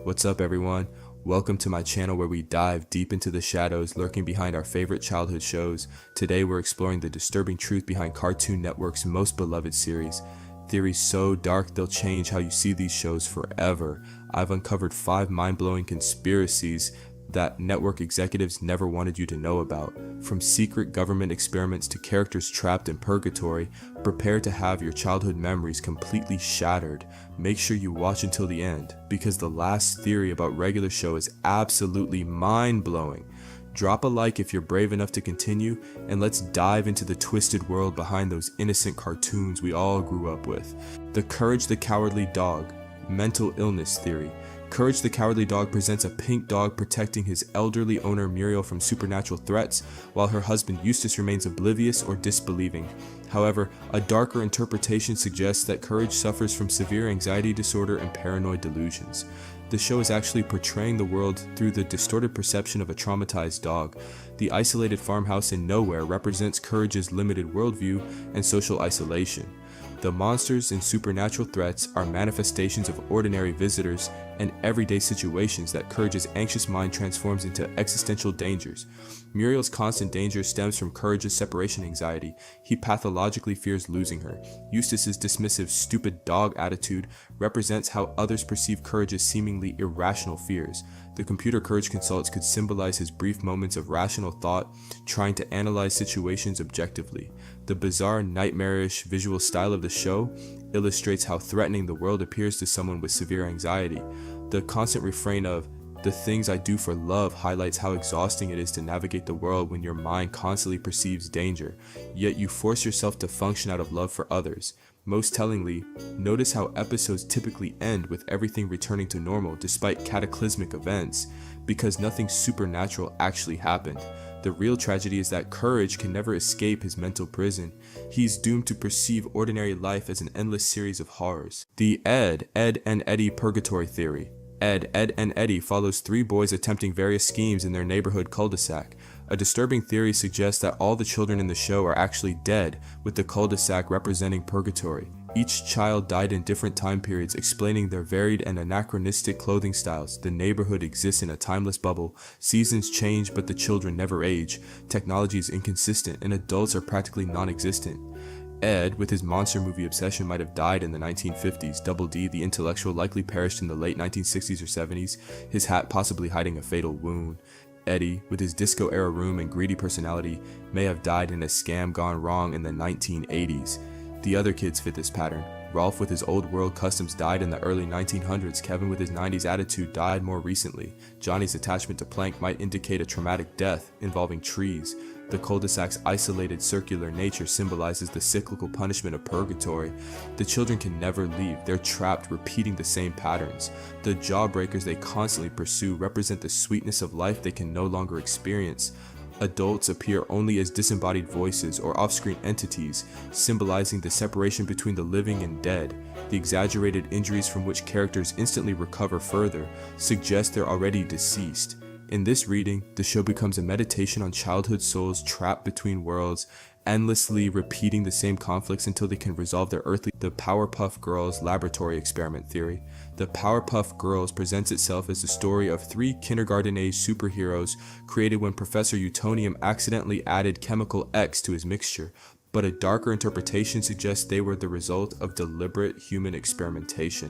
What's up everyone? Welcome to my channel where we dive deep into the shadows lurking behind our favorite childhood shows. Today we're exploring the disturbing truth behind Cartoon Network's most beloved series. Theories so dark they'll change how you see these shows forever. I've uncovered 5 mind-blowing conspiracies that network executives never wanted you to know about. From secret government experiments to characters trapped in purgatory, prepare to have your childhood memories completely shattered. Make sure you watch until the end, because the last theory about regular show is absolutely mind-blowing. Drop a like if you're brave enough to continue, and let's dive into the twisted world behind those innocent cartoons we all grew up with. The Courage the Cowardly Dog mental illness theory. Courage the Cowardly Dog presents a pink dog protecting his elderly owner Muriel from supernatural threats, while her husband Eustace remains oblivious or disbelieving. However, a darker interpretation suggests that Courage suffers from severe anxiety disorder and paranoid delusions. The show is actually portraying the world through the distorted perception of a traumatized dog. The isolated farmhouse in nowhere represents Courage's limited worldview and social isolation. The monsters and supernatural threats are manifestations of ordinary visitors and everyday situations that Courage's anxious mind transforms into existential dangers. Muriel's constant danger stems from Courage's separation anxiety. He pathologically fears losing her. Eustace's dismissive, stupid dog attitude represents how others perceive Courage's seemingly irrational fears. The computer Courage consults could symbolize his brief moments of rational thought, trying to analyze situations objectively. The bizarre, nightmarish visual style of the show illustrates how threatening the world appears to someone with severe anxiety. The constant refrain of "the things I do for love" highlights how exhausting it is to navigate the world when your mind constantly perceives danger, yet you force yourself to function out of love for others. Most tellingly, notice how episodes typically end with everything returning to normal despite cataclysmic events, because nothing supernatural actually happened. The real tragedy is that Courage can never escape his mental prison. He's doomed to perceive ordinary life as an endless series of horrors. The Ed and Eddy Purgatory theory. Ed, and Eddy follows 3 boys attempting various schemes in their neighborhood cul-de-sac. A disturbing theory suggests that all the children in the show are actually dead, with the cul-de-sac representing purgatory. Each child died in different time periods, explaining their varied and anachronistic clothing styles. The neighborhood exists in a timeless bubble. Seasons change, but the children never age. Technology is inconsistent, and adults are practically non-existent. Ed, with his monster movie obsession, might have died in the 1950s. Double D, the intellectual, likely perished in the late 1960s or 70s, his hat possibly hiding a fatal wound. Eddy, with his disco-era room and greedy personality, may have died in a scam gone wrong in the 1980s. The other kids fit this pattern. Rolf with his old world customs died in the early 1900s. Kevin with his 90s attitude died more recently. Johnny's attachment to Plank might indicate a traumatic death involving trees. The cul-de-sac's isolated circular nature symbolizes the cyclical punishment of purgatory. The children can never leave. They're trapped, repeating the same patterns. The jawbreakers they constantly pursue represent the sweetness of life they can no longer experience. Adults appear only as disembodied voices or off-screen entities, symbolizing the separation between the living and dead. The exaggerated injuries from which characters instantly recover further suggest they're already deceased. In this reading, the show becomes a meditation on childhood souls trapped between worlds, endlessly repeating the same conflicts until they can resolve their earthly. The Powerpuff Girls laboratory experiment theory. The Powerpuff Girls presents itself as the story of 3 kindergarten-age superheroes created when Professor Utonium accidentally added chemical X to his mixture, but a darker interpretation suggests they were the result of deliberate human experimentation.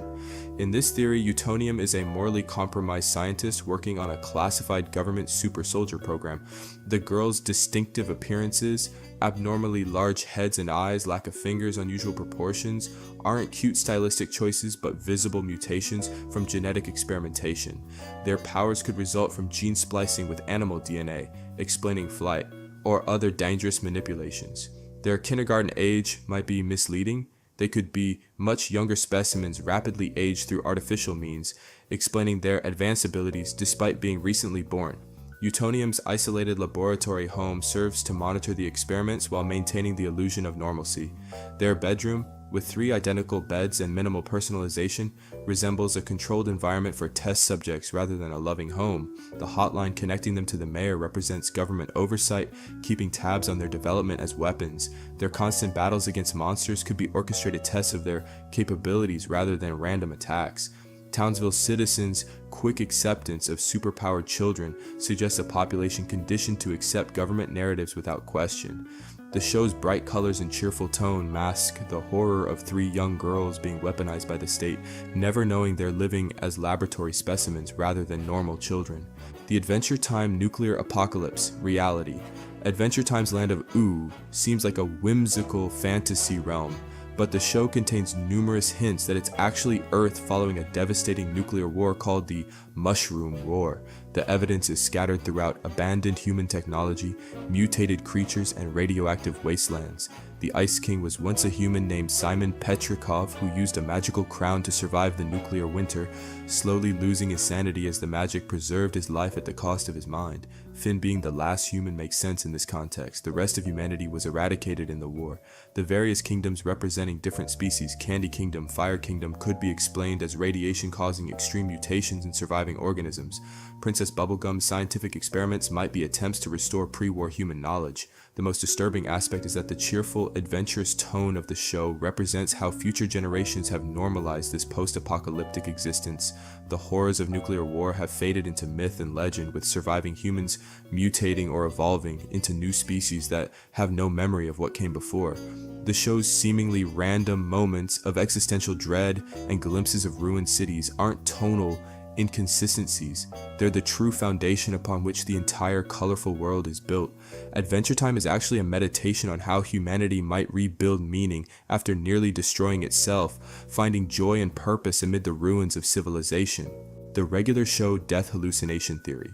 In this theory, Utonium is a morally compromised scientist working on a classified government super soldier program. The girls' distinctive appearances, abnormally large heads and eyes, lack of fingers, unusual proportions, aren't cute stylistic choices but visible mutations from genetic experimentation. Their powers could result from gene splicing with animal DNA, explaining flight, or other dangerous manipulations. Their kindergarten age might be misleading. They could be much younger specimens rapidly aged through artificial means, explaining their advanced abilities despite being recently born. Utonium's isolated laboratory home serves to monitor the experiments while maintaining the illusion of normalcy. Their bedroom, with 3 identical beds and minimal personalization, resembles a controlled environment for test subjects rather than a loving home. The hotline connecting them to the mayor represents government oversight, keeping tabs on their development as weapons. Their constant battles against monsters could be orchestrated tests of their capabilities rather than random attacks. Townsville citizens' quick acceptance of superpowered children suggests a population conditioned to accept government narratives without question. The show's bright colors and cheerful tone mask the horror of three young girls being weaponized by the state, never knowing they're living as laboratory specimens rather than normal children. The Adventure Time nuclear apocalypse reality. Adventure Time's land of Ooh seems like a whimsical fantasy realm, but the show contains numerous hints that it's actually Earth following a devastating nuclear war called the Mushroom War. The evidence is scattered throughout abandoned human technology, mutated creatures, and radioactive wastelands. The Ice King was once a human named Simon Petrikov who used a magical crown to survive the nuclear winter, slowly losing his sanity as the magic preserved his life at the cost of his mind. Finn being the last human makes sense in this context. The rest of humanity was eradicated in the war. The various kingdoms representing different species, Candy Kingdom, Fire Kingdom, could be explained as radiation causing extreme mutations in surviving organisms. Princess Bubblegum's scientific experiments might be attempts to restore pre-war human knowledge. The most disturbing aspect is that the cheerful, adventurous tone of the show represents how future generations have normalized this post-apocalyptic existence. The horrors of nuclear war have faded into myth and legend, with surviving humans mutating or evolving into new species that have no memory of what came before. The show's seemingly random moments of existential dread and glimpses of ruined cities aren't tonal inconsistencies. They're the true foundation upon which the entire colorful world is built. Adventure Time is actually a meditation on how humanity might rebuild meaning after nearly destroying itself, finding joy and purpose amid the ruins of civilization. The regular show death hallucination theory.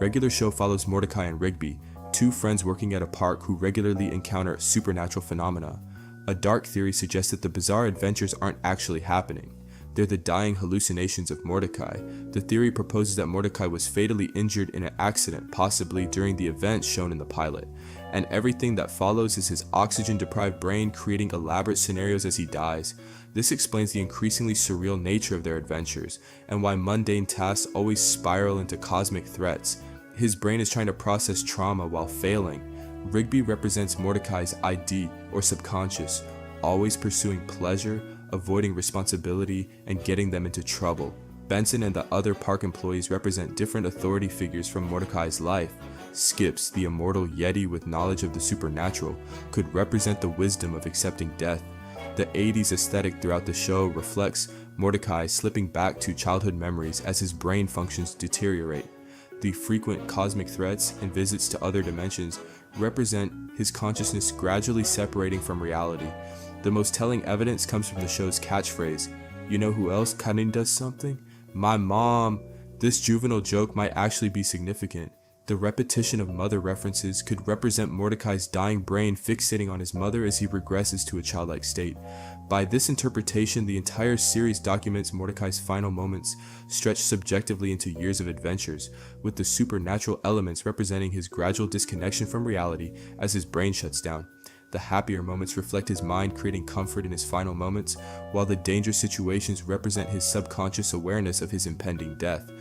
Regular show follows Mordecai and Rigby, two friends working at a park who regularly encounter supernatural phenomena. A dark theory suggests that the bizarre adventures aren't actually happening. They're the dying hallucinations of Mordecai. The theory proposes that Mordecai was fatally injured in an accident, possibly during the events shown in the pilot, and everything that follows is his oxygen-deprived brain creating elaborate scenarios as he dies. This explains the increasingly surreal nature of their adventures, and why mundane tasks always spiral into cosmic threats. His brain is trying to process trauma while failing. Rigby represents Mordecai's ID, or subconscious, always pursuing pleasure, avoiding responsibility, and getting them into trouble. Benson and the other park employees represent different authority figures from Mordecai's life. Skips, the immortal Yeti with knowledge of the supernatural, could represent the wisdom of accepting death. The 80s aesthetic throughout the show reflects Mordecai slipping back to childhood memories as his brain functions deteriorate. The frequent cosmic threats and visits to other dimensions represent his consciousness gradually separating from reality. The most telling evidence comes from the show's catchphrase, "You know who else kinda does something? My mom." This juvenile joke might actually be significant. The repetition of mother references could represent Mordecai's dying brain fixating on his mother as he regresses to a childlike state. By this interpretation, the entire series documents Mordecai's final moments, stretched subjectively into years of adventures, with the supernatural elements representing his gradual disconnection from reality as his brain shuts down. The happier moments reflect his mind creating comfort in his final moments, while the dangerous situations represent his subconscious awareness of his impending death.